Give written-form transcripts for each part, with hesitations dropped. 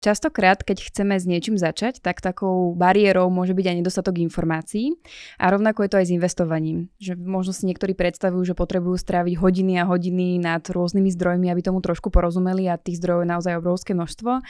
Častokrát, keď chceme s niečím začať, tak takou bariérou môže byť aj nedostatok informácií a rovnako je to aj s investovaním. Že možno si niektorí predstavujú, že potrebujú stráviť hodiny a hodiny nad rôznymi zdrojmi, aby tomu trošku porozumeli a tých zdrojov je naozaj obrovské množstvo,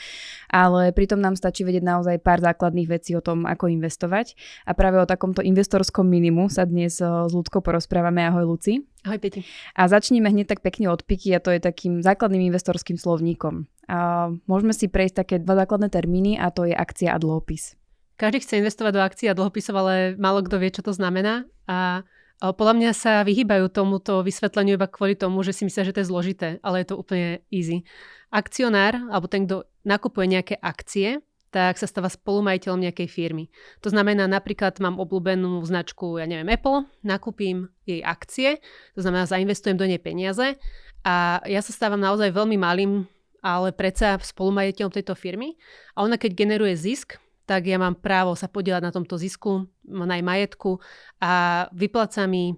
ale pritom nám stačí vedieť naozaj pár základných vecí o tom, ako investovať. A práve o takomto investorskom minimu sa dnes s Ľudskou porozprávame. Ahoj Luci. Ahoj Peti. A začníme hneď tak pekne od piky a to je takým základným investorským slovníkom. A môžeme si prejsť také dva základné termíny a to je akcia a dlhopis. Každý chce investovať do akcií a dlhopisov, ale málo kto vie, čo to znamená. A podľa mňa sa vyhýbajú tomuto vysvetleniu iba kvôli tomu, že si myslia, že to je zložité, ale je to úplne easy. Akcionár, alebo ten, kto nakupuje nejaké akcie, tak sa stáva spolumajiteľom nejakej firmy. To znamená, napríklad mám obľúbenú značku, Apple, nakúpim jej akcie, to znamená, zainvestujem do nej peniaze a ja sa stávam naozaj veľmi malým, ale predsa spolumajiteľom tejto firmy a ona keď generuje zisk, tak ja mám právo sa podieľať na tomto zisku, na jej majetku a vypláca mi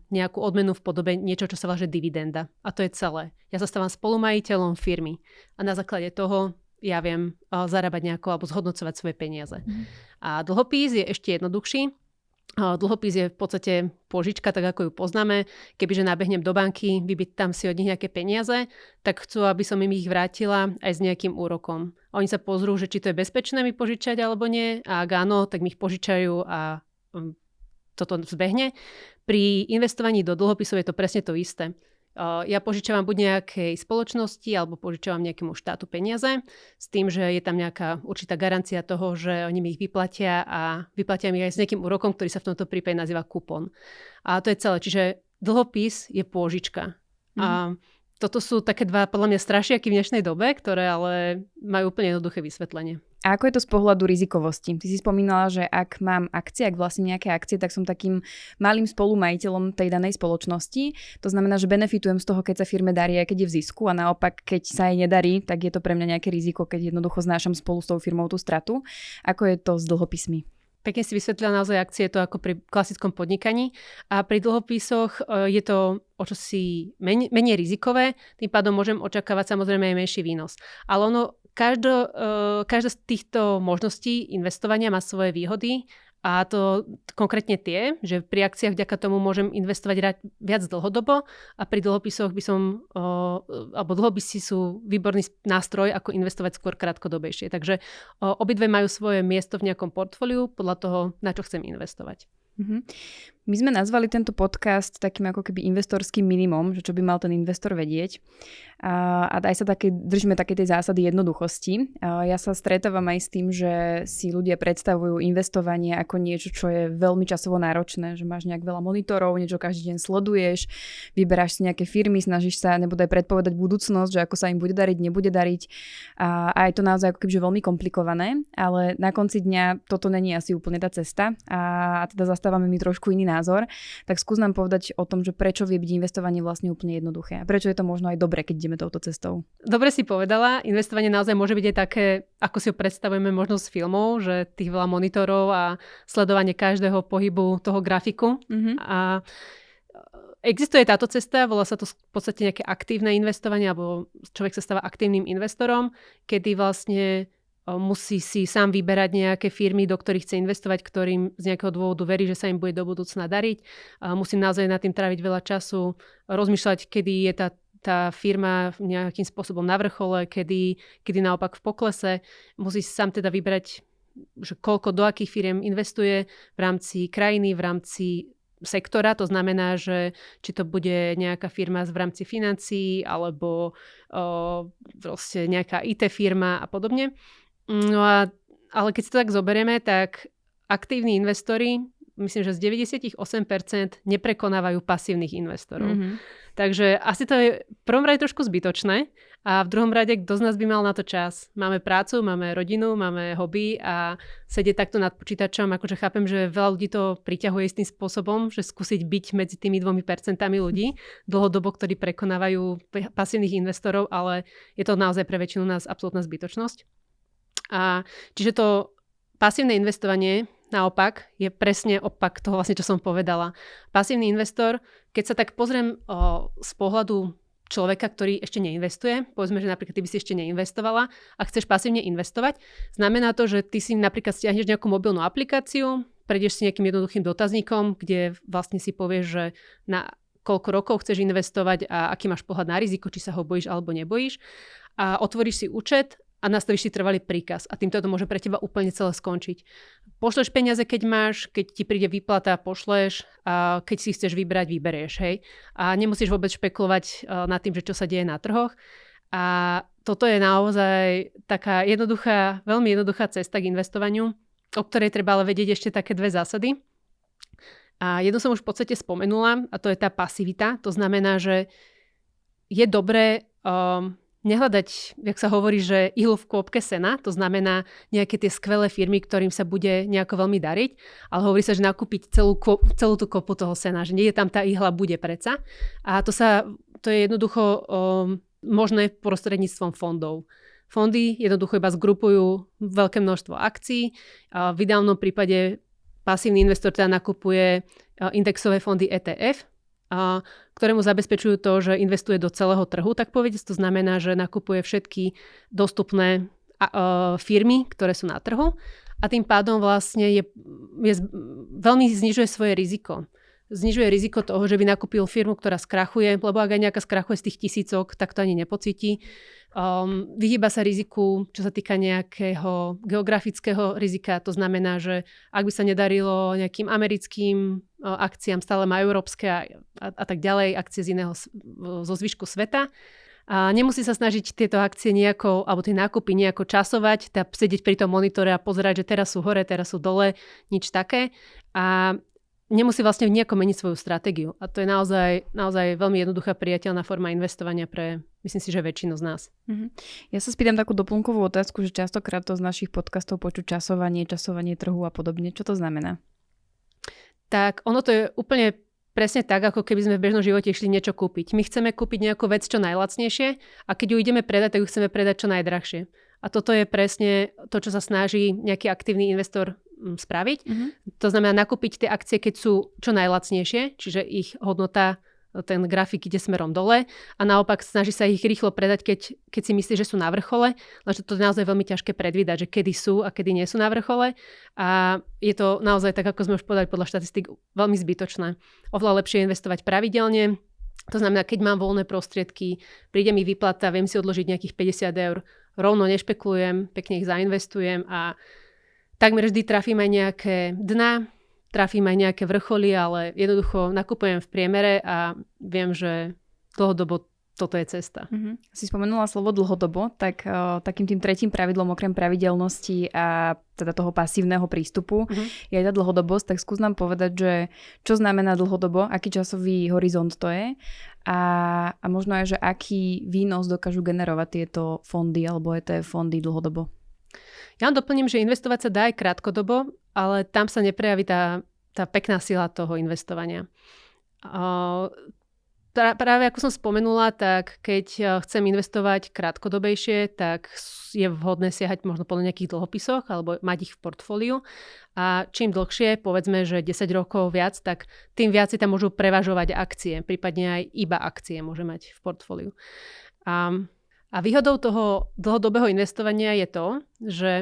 nejakú odmenu v podobe niečo, čo sa volá dividenda. A to je celé. Ja sa stávam spolumajiteľom firmy a na základe toho ja viem zarábať nejako alebo zhodnocovať svoje peniaze. A dlhopis je ešte jednoduchší. Dlhopis je v podstate požička, tak ako ju poznáme. Kebyže nabehnem do banky, vybiť tam si od nich nejaké peniaze, tak chcú, aby som im ich vrátila aj s nejakým úrokom. Oni sa pozrú, že či to je bezpečné mi požičať alebo nie. A ak áno, tak mi ich požičajú a toto zbehne. Pri investovaní do dlhopisov je to presne to isté. Ja požičavam buď nejakej spoločnosti alebo požičavam nejakému štátu peniaze s tým, že je tam nejaká určitá garancia toho, že oni mi ich vyplatia a vyplatia mi aj s nejakým úrokom, ktorý sa v tomto prípade nazýva kupón. A to je celé. Čiže dlhopis je pôžička. A toto sú také dva podľa mňa strašiaky v dnešnej dobe, ktoré ale majú úplne jednoduché vysvetlenie. A ako je to z pohľadu rizikovosti? Ty si spomínala, že ak mám akcie, ak vlastne nejaké akcie, tak som takým malým spolumajiteľom tej danej spoločnosti. To znamená, že benefitujem z toho, keď sa firme darí, aj keď je v zisku a naopak, keď sa jej nedarí, tak je to pre mňa nejaké riziko, keď jednoducho znášam spolu s tou firmou tú stratu. Ako je to s dlhopismi? Pekne si vysvetlila, naozaj akcie je to ako pri klasickom podnikaní a pri dlhopisoch je to o čosi menej rizikové, tým pádom môžem očakávať samozrejme aj menší výnos. Ale ono, každá z týchto možností investovania má svoje výhody a to konkrétne tie, že pri akciách vďaka tomu môžem investovať viac dlhodobo a pri dlhopisoch alebo dlhopisy sú výborný nástroj, ako investovať skôr krátkodobejšie. Takže obidve majú svoje miesto v nejakom portfóliu podľa toho, na čo chcem investovať. My sme nazvali tento podcast takým ako keby investorským minimum, že čo by mal ten investor vedieť. A aj sa držíme také tej zásady jednoduchosti. Ja sa stretávam aj s tým, že si ľudia predstavujú investovanie ako niečo, čo je veľmi časovo náročné, že máš nejak veľa monitorov, niečo každý deň sleduješ, vyberáš si nejaké firmy, snažíš sa nebodaj predpovedať budúcnosť, že ako sa im bude dariť, nebude dariť. A je to naozaj ako kebyže veľmi komplikované, ale na konci dňa toto není asi úplne tá cesta a teda zastávame mi trošku iný názor, tak skús nám povedať o tom, že prečo vie byť investovanie vlastne úplne jednoduché a prečo je to možno aj dobre, keď ideme touto cestou. Dobre si povedala, investovanie naozaj môže byť aj také, ako si ho predstavujeme možno z filmov, že tých veľa monitorov a sledovanie každého pohybu toho grafiku. A existuje táto cesta, volá sa to v podstate nejaké aktívne investovanie, alebo človek sa stáva aktívnym investorom, kedy vlastne musí si sám vyberať nejaké firmy, do ktorých chce investovať, ktorým z nejakého dôvodu verí, že sa im bude do budúcna dariť. Musím naozaj nad tým tráviť veľa času, rozmýšľať, kedy je tá firma nejakým spôsobom na vrchole, kedy naopak v poklese. Musí si sám teda vyberať, že koľko do akých firiem investuje v rámci krajiny, v rámci sektora, to znamená, že či to bude nejaká firma v rámci financií alebo proste nejaká IT firma a podobne. No ale keď si to tak zoberieme, tak aktívni investori, myslím, že z 98% neprekonávajú pasívnych investorov. Takže asi to je v prvom rade trošku zbytočné a v druhom rade, kto z nás by mal na to čas? Máme prácu, máme rodinu, máme hobby a sedieť takto nad počítačom, akože chápem, že veľa ľudí to priťahuje istým spôsobom, že skúsiť byť medzi tými 2% ľudí dlhodobo, ktorí prekonávajú pasívnych investorov, ale je to naozaj pre väčšinu nás absolútna zbytočnosť. A čiže to pasívne investovanie naopak je presne opak toho vlastne, čo som povedala. Pasívny investor, keď sa tak pozriem z pohľadu človeka, ktorý ešte neinvestuje, povedzme, že napríklad ty by si ešte neinvestovala a chceš pasívne investovať, znamená to, že ty si napríklad stiahneš nejakú mobilnú aplikáciu, prejdeš si nejakým jednoduchým dotazníkom, kde vlastne si povieš, že na koľko rokov chceš investovať a aký máš pohľad na riziko, či sa ho bojíš alebo nebojíš a otvoríš si účet a nastavíš si trvalý príkaz a týmto to môže pre teba úplne celé skončiť. Pošleš peniaze, keď máš, keď ti príde výplata, pošleš a keď si chceš vybrať, vyberieš, hej. A nemusíš vôbec špekulovať nad tým, že čo sa deje na trhoch. A toto je naozaj taká jednoduchá, veľmi jednoduchá cesta k investovaniu, o ktorej treba ale vedieť ešte také dve zásady. A jednu som už v podstate spomenula a to je tá pasivita. To znamená, že je dobré nehľadať, jak sa hovorí, že ihlu v kôpke sena, to znamená nejaké tie skvelé firmy, ktorým sa bude nejako veľmi dariť, ale hovorí sa, že nakúpiť celú tú kopu toho sena, že nie je tam tá ihla, bude predsa. A to je jednoducho možné prostredníctvom fondov. Fondy jednoducho iba zgrupujú veľké množstvo akcií. V ideálnom prípade pasívny investor teda nakupuje indexové fondy ETF, ktorému zabezpečujú to, že investuje do celého trhu, tak povedať. To znamená, že nakupuje všetky dostupné firmy, ktoré sú na trhu a tým pádom vlastne veľmi znižuje svoje riziko. Znižuje riziko toho, že by nakúpil firmu, ktorá skrachuje, lebo ak aj nejaká skrachuje z tých 1000, tak to ani nepocíti. Vyhýba sa riziku, čo sa týka nejakého geografického rizika. To znamená, že ak by sa nedarilo nejakým americkým akciám, stále má európske a tak ďalej, akcie zo zvyšku sveta. A nemusí sa snažiť tieto akcie nejako, alebo tie nákupy nejako časovať, sedieť pri tom monitore a pozerať, že teraz sú hore, teraz sú dole, nič také. A nemusí vlastne nejako meniť svoju stratégiu. A to je naozaj veľmi jednoduchá priateľná forma investovania pre, myslím si, že väčšinu z nás. Ja sa spýtam takú doplnkovú otázku, že častokrát to z našich podcastov počuť časovanie trhu a podobne. Čo to znamená? Tak ono to je úplne presne tak, ako keby sme v bežnom živote išli niečo kúpiť. My chceme kúpiť nejakú vec čo najlacnejšie a keď ju ideme predať, tak ju chceme predať čo najdrahšie. A toto je presne to, čo sa snaží nejaký aktívny investor spraviť. To znamená nakúpiť tie akcie, keď sú čo najlacnejšie, čiže ich hodnota, ten grafik ide smerom dole a naopak snaží sa ich rýchlo predať, keď si myslí, že sú na vrchole, lenže to je naozaj veľmi ťažké predvídať, že kedy sú a kedy nie sú na vrchole a je to naozaj tak, ako sme už povedali podľa štatistík, veľmi zbytočné. Oveľa lepšie investovať pravidelne. To znamená, keď mám voľné prostriedky, príde mi výplata, viem si odložiť nejakých 50 eur, rovno nešpekulujem, pekne ich zainvestujem a takmer vždy trafím aj nejaké dna, trafím aj nejaké vrcholy, ale jednoducho nakupujem v priemere a viem, že dlhodobo toto je cesta. Si spomenula slovo dlhodobo, tak takým tým tretím pravidlom okrem pravidelnosti a teda toho pasívneho prístupu je aj tá dlhodobosť, tak skús nám povedať, že čo znamená dlhodobo, aký časový horizont to je a možno aj, že aký výnos dokážu generovať tieto fondy alebo ETF fondy dlhodobo. Ja doplním, že investovať sa dá aj krátkodobo, ale tam sa neprejaví tá pekná sila toho investovania. Práve ako som spomenula, tak keď chcem investovať krátkodobejšie, tak je vhodné siahať možno po nejakých dlhopisoch alebo mať ich v portfóliu. A čím dlhšie, povedzme, že 10 rokov viac, tak tým viac si tam môžu prevažovať akcie, prípadne aj iba akcie môže mať v portfóliu. A výhodou toho dlhodobého investovania je to, že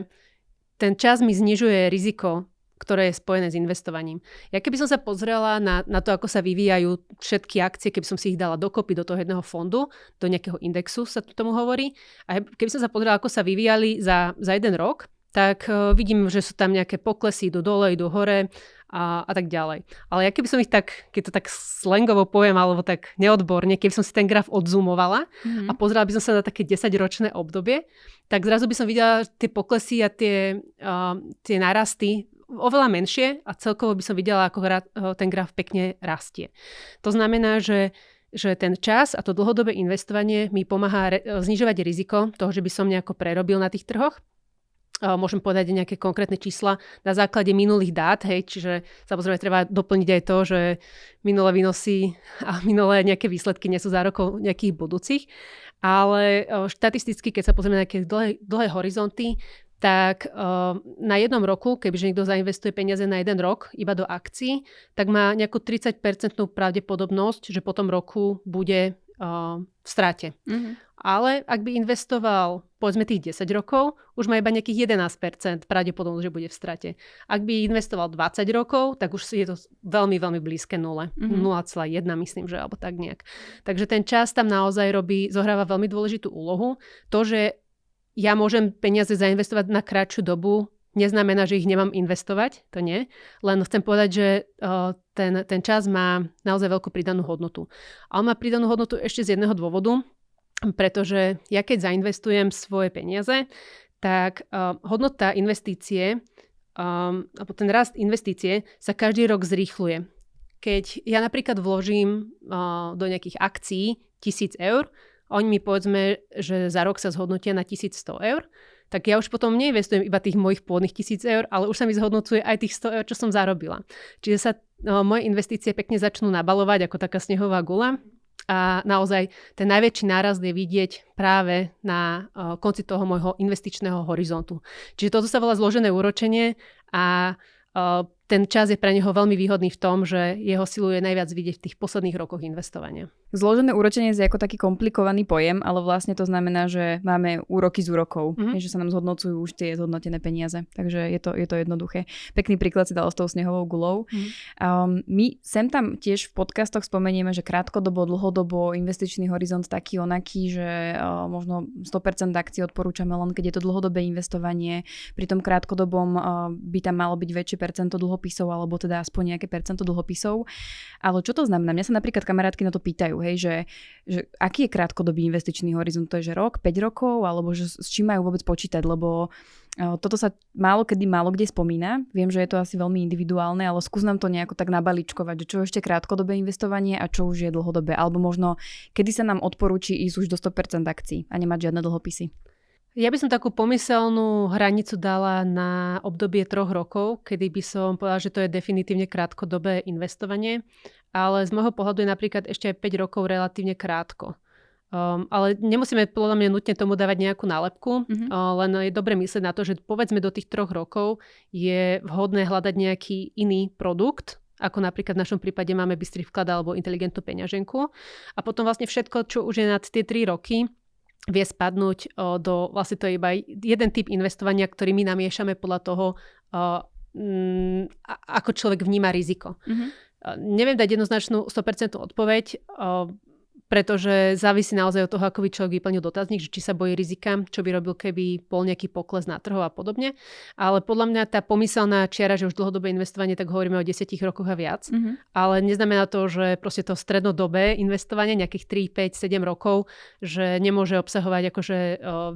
ten čas mi znižuje riziko, ktoré je spojené s investovaním. Ja keby som sa pozrela na to, ako sa vyvíjajú všetky akcie, keby som si ich dala dokopy do toho jedného fondu, do nejakého indexu sa tomu hovorí, a keby som sa pozrela, ako sa vyvíjali za jeden rok, tak vidím, že sú tam nejaké poklesy, idú dole, idú hore a tak ďalej. Ale ja keby som ich tak, keď to tak slangovo poviem, alebo tak neodborne, keby som si ten graf odzoomovala a pozrela by som sa na také 10-ročné obdobie, tak zrazu by som videla tie poklesy a tie narasty oveľa menšie a celkovo by som videla, ako ten graf pekne rastie. To znamená, že ten čas a to dlhodobé investovanie mi pomáha znižovať riziko toho, že by som nejako prerobil na tých trhoch. Môžem povedať nejaké konkrétne čísla na základe minulých dát, čiže samozrejme treba doplniť aj to, že minulé výnosy a minulé nejaké výsledky nie sú zárokov nejakých budúcich, ale štatisticky, keď sa pozrieme na nejaké dlhé horizonty, tak na jednom roku, kebyže niekto zainvestuje peniaze na 1 rok iba do akcií, tak má nejakú 30% pravdepodobnosť, že po tom roku bude v strate. Ale ak by investoval povedzme tých 10 rokov, už má iba nejakých 11% pravdepodobnosť, že bude v strate. Ak by investoval 20 rokov, tak už je to veľmi, veľmi blízke nule. 0,1 myslím, že alebo tak nejak. Takže ten čas tam naozaj zohráva veľmi dôležitú úlohu. To, že ja môžem peniaze zainvestovať na kratšiu dobu, neznamená, že ich nemám investovať, to nie. Len chcem povedať, že ten čas má naozaj veľkú pridanú hodnotu. A on má pridanú hodnotu ešte z jedného dôvodu, pretože ja keď zainvestujem svoje peniaze, tak hodnota investície, alebo ten rast investície sa každý rok zrýchluje. Keď ja napríklad vložím do nejakých akcií 1,000 eur, oni mi povedzme, že za rok sa zhodnotia na 1,100 eur, tak ja už potom neinvestujem iba tých mojich pôvodných 1,000 eur, ale už sa mi zhodnocuje aj tých 100 eur, čo som zarobila. Čiže sa moje investície pekne začnú nabalovať ako taká snehová guľa. A naozaj ten najväčší nárast je vidieť práve na konci toho môjho investičného horizontu. Čiže toto sa volá zložené úročenie a ten čas je pre neho veľmi výhodný v tom, že jeho silu je najviac vidieť v tých posledných rokoch investovania. Zložené úročenie je ako taký komplikovaný pojem, ale vlastne to znamená, že máme úroky z úrokov, že sa nám zhodnocujú už tie zhodnotené peniaze. Takže je to jednoduché. Pekný príklad si dala s tou snehovou guľou. My sem tam tiež v podcastoch spomenieme, že krátkodobo, dlhodobo, investičný horizont taký onaký, že možno 100% akcií odporúčame len keď je to dlhodobé investovanie. Pri tom krátkodobom by tam malo byť väčšie percento dlhopisov, alebo teda aspoň nejaké percento dlhopisov. Ale čo to znamená? Mňa sa napríklad kamarátky na to pýtajú, hej, že aký je krátkodobý investičný horizont? To je, že rok, 5 rokov, alebo že s čím majú vôbec počítať, lebo toto sa málo kde spomína. Viem, že je to asi veľmi individuálne, ale skús nám to nejako tak nabaličkovať, že čo ešte krátkodobé investovanie a čo už je dlhodobé, alebo možno kedy sa nám odporúči ísť už do 100% akcií a nemať žiadne dlhopisy. Ja by som takú pomyselnú hranicu dala na obdobie 3 rokov, kedy by som povedala, že to je definitívne krátkodobé investovanie, ale z môjho pohľadu je napríklad ešte aj 5 rokov relatívne krátko. Ale nemusíme podľa mňa nutne tomu dávať nejakú nálepku, len je dobre myslieť na to, že povedzme do tých 3 rokov je vhodné hľadať nejaký iný produkt, ako napríklad v našom prípade máme bystrý vklad alebo inteligentnú peňaženku. A potom vlastne všetko, čo už je nad tie 3 roky, vie spadnúť do, vlastne to je iba jeden typ investovania, ktorý my namiešame podľa toho, ako človek vníma riziko. Neviem dať jednoznačnú 100% odpoveď, pretože závisí naozaj od toho, ako by človek vyplnil dotazník, že či sa bojí rizika, čo by robil, keby bol nejaký pokles na trhu a podobne. Ale podľa mňa tá pomyselná čiara, že už dlhodobé investovanie, tak hovoríme o 10 rokoch a viac. Ale neznamená to, že proste to strednodobé investovanie, nejakých 3, 5, 7 rokov, že nemôže obsahovať akože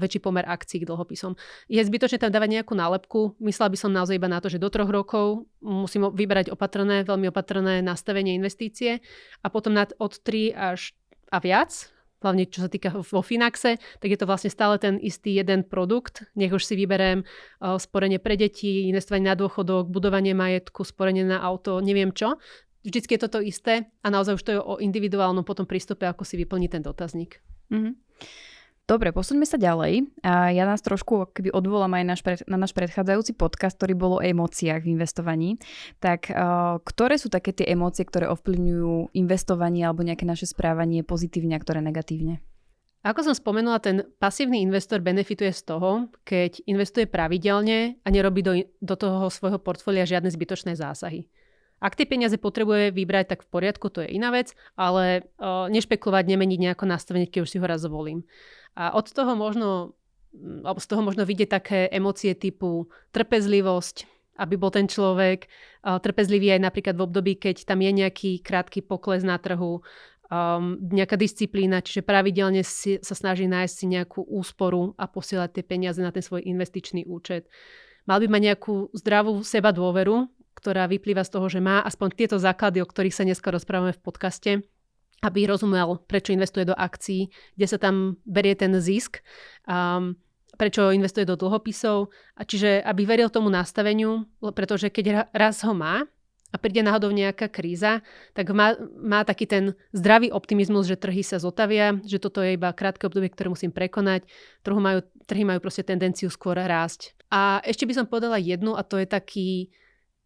väčší pomer akcií k dlhopisom. Je zbytočné tam dávať nejakú nálepku. Myslela by som naozaj iba na to, že do 3 rokov musím vyberať veľmi opatrné nastavenie investície a potom od 3 až a viac, hlavne čo sa týka vo Finaxe, tak je to vlastne stále ten istý jeden produkt. Nech už si vyberiem sporenie pre deti, investovanie na dôchodok, budovanie majetku, sporenie na auto, neviem čo. Vždycky je toto isté a naozaj už to je o individuálnom potom prístupe, ako si vyplní ten dotazník. Dobre, posuňme sa ďalej. A ja nás trošku keby odvolám aj na náš predchádzajúci podcast, ktorý bol o emóciách v investovaní. Tak ktoré sú také tie emócie, ktoré ovplyvňujú investovanie alebo nejaké naše správanie pozitívne a ktoré negatívne? Ako som spomenula, ten pasívny investor benefituje z toho, keď investuje pravidelne a nerobí do toho svojho portfólia žiadne zbytočné zásahy. Ak tie peniaze potrebuje vybrať, tak v poriadku, to je iná vec, ale nešpekulovať, nemeniť nejako nastavenie, keď už si ho raz zvolím. A z toho možno vidieť také emócie typu trpezlivosť, aby bol ten človek trpezlivý aj napríklad v období, keď tam je nejaký krátky pokles na trhu, nejaká disciplína, čiže pravidelne sa snaží nájsť si nejakú úsporu a posielať tie peniaze na ten svoj investičný účet. Mal by mať nejakú zdravú sebadôveru, ktorá vyplýva z toho, že má aspoň tieto základy, o ktorých sa dneska rozprávame v podcaste, aby rozumel, prečo investuje do akcií, kde sa tam berie ten zisk, prečo investuje do dlhopisov. A čiže aby veril tomu nastaveniu, pretože keď raz ho má a príde náhodou nejaká kríza, tak má taký ten zdravý optimizmus, že trhy sa zotavia, že toto je iba krátke obdobie, ktoré musím prekonať. Trhy majú proste tendenciu skôr rásť. A ešte by som povedala jednu, a to je taký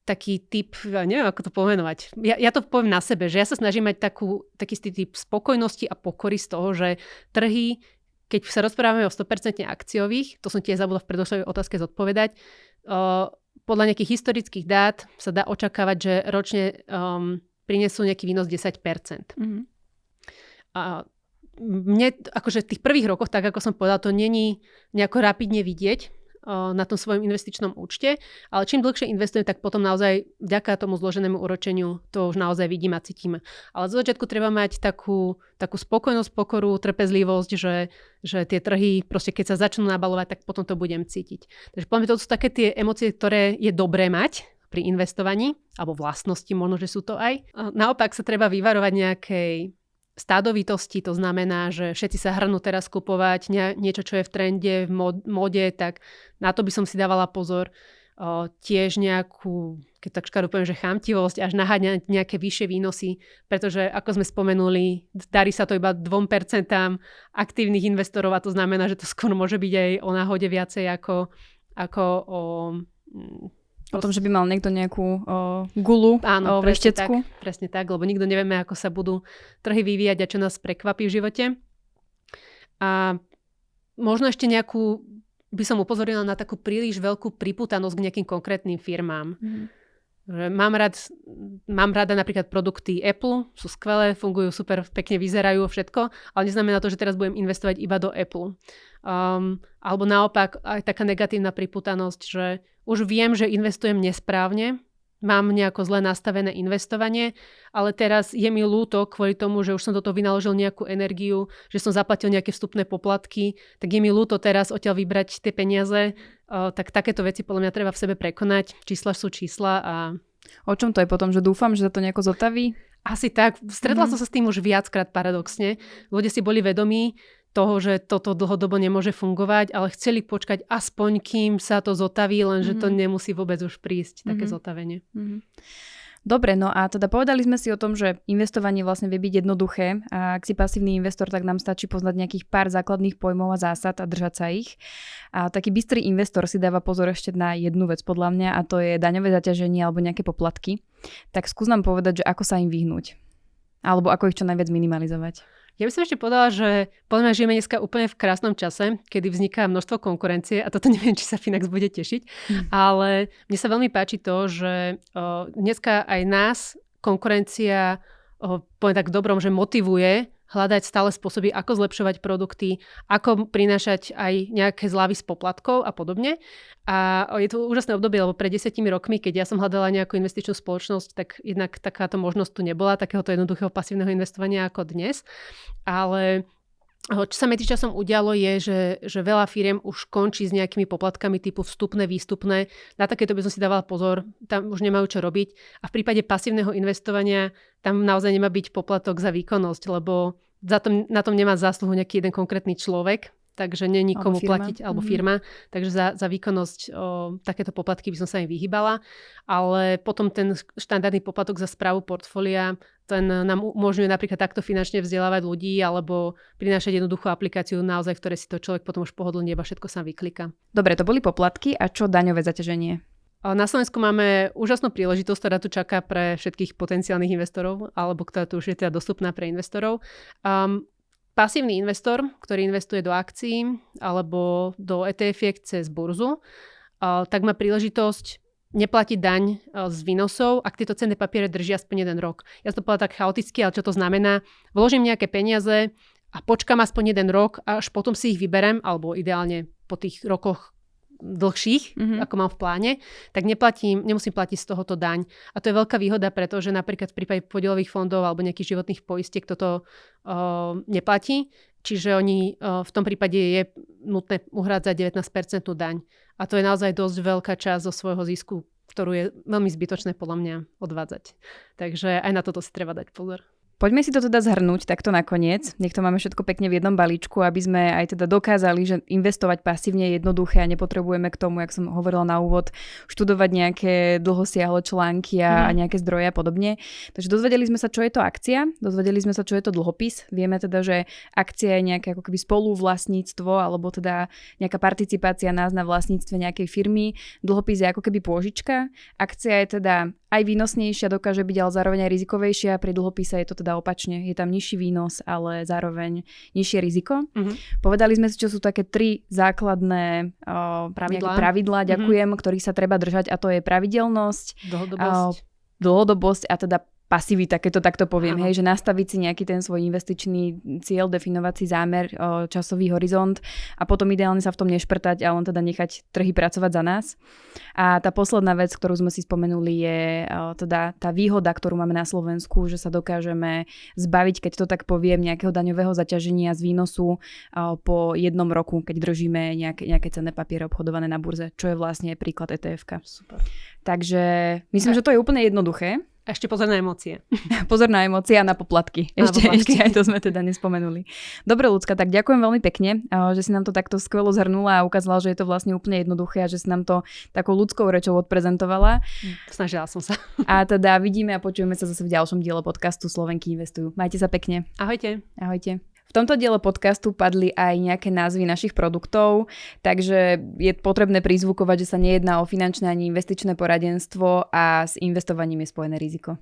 taký typ, neviem ako to pomenovať. Ja to poviem na sebe, že ja sa snažím mať taký typ spokojnosti a pokory z toho, že trhy, keď sa rozprávame o 100% akciových, to som tiež zabudla v predošlej otázke zodpovedať, podľa nejakých historických dát sa dá očakávať, že ročne prinesú nejaký výnos 10%. A mne akože v tých prvých rokoch, tak ako som povedala, to není nejako rapidne vidieť na tom svojom investičnom účte, ale čím dlhšie investujem, tak potom naozaj vďaka tomu zloženému úročeniu to už naozaj vidím a cítim. Ale z začiatku treba mať takú spokojnosť, pokoru, trpezlivosť, že tie trhy, proste keď sa začnú nabalovať, tak potom to budem cítiť. Takže poviem, to sú také tie emócie, ktoré je dobré mať pri investovaní, alebo vlastnosti, možno, že sú to aj. Naopak sa treba vyvarovať nejakej stádovitosti, to znamená, že všetci sa hrnú teraz kupovať niečo, čo je v trende, v mode, tak na to by som si dávala pozor. Tiež nejakú, keď tak škaru poviem, že chamtivosť, až naháňať nejaké vyššie výnosy, pretože ako sme spomenuli, darí sa to iba 2% aktívnych investorov a to znamená, že to skôr môže byť aj o náhode viacej ako o tom, že by mal niekto nejakú gulu veštecku. Presne tak, lebo nikto nevieme, ako sa budú trhy vyvíjať a čo nás prekvapí v živote. A možno ešte nejakú, by som upozornila na takú príliš veľkú pripútanosť k nejakým konkrétnym firmám. Že mám rada napríklad produkty Apple, sú skvelé, fungujú super, pekne vyzerajú všetko, ale neznamená to, že teraz budem investovať iba do Apple. Alebo naopak aj taká negatívna pripútanosť, že už viem, že investujem nesprávne, mám nejako zle nastavené investovanie, ale teraz je mi ľúto kvôli tomu, že už som do toho vynaložil nejakú energiu, že som zaplatil nejaké vstupné poplatky, tak je mi ľúto teraz odtiaľ vybrať tie peniaze. Tak takéto veci podľa mňa treba v sebe prekonať. Čísla sú čísla a... O čom to je potom? Že dúfam, že sa to nejako zotaví? Asi tak. Stretla som sa s tým už viackrát paradoxne. Ľudia si boli vedomí toho, že toto dlhodobo nemôže fungovať, ale chceli počkať aspoň, kým sa to zotaví, lenže to nemusí vôbec už prísť, také zotavenie. Dobre, no a teda povedali sme si o tom, že investovanie vlastne vie byť jednoduché a ak si pasívny investor, tak nám stačí poznať nejakých pár základných pojmov a zásad a držať sa ich. A taký bystrý investor si dáva pozor ešte na jednu vec podľa mňa a to je daňové zaťaženie alebo nejaké poplatky. Tak skús nám povedať, že ako sa im vyhnúť. Alebo ako ich čo najviac minimalizovať. Ja by som ešte povedala, že podľa mňa žijeme dneska úplne v krásnom čase, kedy vzniká množstvo konkurencie a toto neviem, či sa Finax bude tešiť, ale mne sa veľmi páči to, že dneska aj nás konkurencia, poviem tak v dobrom, že motivuje hľadať stále spôsoby, ako zlepšovať produkty, ako prinášať aj nejaké zľavy z poplatkov a podobne. A je to úžasné obdobie, lebo pred 10 rokmi, keď ja som hľadala nejakú investičnú spoločnosť, tak jednak takáto možnosť tu nebola, takéhoto jednoduchého pasívneho investovania ako dnes. Ale čo sa medzičasom udialo je, že veľa firiem už končí s nejakými poplatkami typu vstupné, výstupné. Na takéto by som si dávala pozor, tam už nemajú čo robiť. A v prípade pasívneho investovania tam naozaj nemá byť poplatok za výkonnosť, lebo na tom nemá zásluhu nejaký jeden konkrétny človek, takže nie nikomu platiť, alebo firma. Takže za výkonnosť takéto poplatky by som sa im vyhýbala. Ale potom ten štandardný poplatok za správu portfólia, ten nám umožňuje napríklad takto finančne vzdelávať ľudí alebo prinášať jednoduchú aplikáciu naozaj, v ktorej si to človek potom už pohodlne iba všetko sám vyklika. Dobre, to boli poplatky a čo daňové zaťaženie? Na Slovensku máme úžasnú príležitosť, ktorá tu čaká pre všetkých potenciálnych investorov, alebo ktorá tu už je teda dostupná pre investorov. Pasívny investor, ktorý investuje do akcií alebo do ETF-iek cez burzu, tak má príležitosť neplatiť daň z výnosov, ak tieto cenné papiere držia aspoň 1 rok. Ja som to povedala tak chaoticky, ale čo to znamená? Vložím nejaké peniaze a počkám aspoň 1 rok a až potom si ich vyberem, alebo ideálne po tých rokoch dlhších, ako mám v pláne, tak nemusím platiť z tohoto daň. A to je veľká výhoda, pretože napríklad v prípade podielových fondov alebo nejakých životných poistiek toto neplatí. Čiže oni v tom prípade je nutné uhrádzať 19% daň. A to je naozaj dosť veľká časť zo svojho zisku, ktorú je veľmi zbytočné podľa mňa odvádzať. Takže aj na toto si treba dať pozor. Poďme si to teda zhrnúť takto nakoniec. Nech to máme všetko pekne v jednom balíčku, aby sme aj teda dokázali, že investovať pasívne je jednoduché a nepotrebujeme k tomu, jak som hovorila na úvod, študovať nejaké dlhosiahle články a nejaké zdroje a podobne. Takže dozvedeli sme sa, čo je to akcia, dozvedeli sme sa, čo je to dlhopis. Vieme teda, že akcia je nejaké ako keby spoluvlastníctvo alebo teda nejaká participácia nás na vlastníctve nejakej firmy. Dlhopis je ako keby pôžička. Akcia je teda aj výnosnejšia, dokáže byť ale zároveň aj rizikovejšia. Pri dlhopise je to teda opačne. Je tam nižší výnos, ale zároveň nižšie riziko. Povedali sme si, čo sú také 3 základné pravidlá, ktorých sa treba držať, a to je pravidelnosť, dlhodobosť a teda pasivita, keď to takto poviem, hej, že nastaviť si nejaký ten svoj investičný cieľ, definovať si zámer, časový horizont a potom ideálne sa v tom nešprtať a len teda nechať trhy pracovať za nás. A tá posledná vec, ktorú sme si spomenuli, je teda tá výhoda, ktorú máme na Slovensku, že sa dokážeme zbaviť, keď to tak poviem, nejakého daňového zaťaženia z výnosu po 1 roku, keď držíme nejaké cenné papiere obchodované na burze, čo je vlastne príklad ETF-ka. Super. Takže myslím, že to je úplne jednoduché. A ešte pozor na emócie. Pozor na emócie a na poplatky. Ešte aj to sme teda nespomenuli. Dobre, Ľudská, tak ďakujem veľmi pekne, že si nám to takto skvelo zhrnula a ukázala, že je to vlastne úplne jednoduché a že si nám to takou ľudskou rečou odprezentovala. Snažila som sa. A teda vidíme a počujeme sa zase v ďalšom diele podcastu Slovenky investujú. Majte sa pekne. Ahojte. Ahojte. V tomto diele podcastu padli aj nejaké názvy našich produktov, takže je potrebné prizvukovať, že sa nejedná o finančné ani investičné poradenstvo a s investovaním je spojené riziko.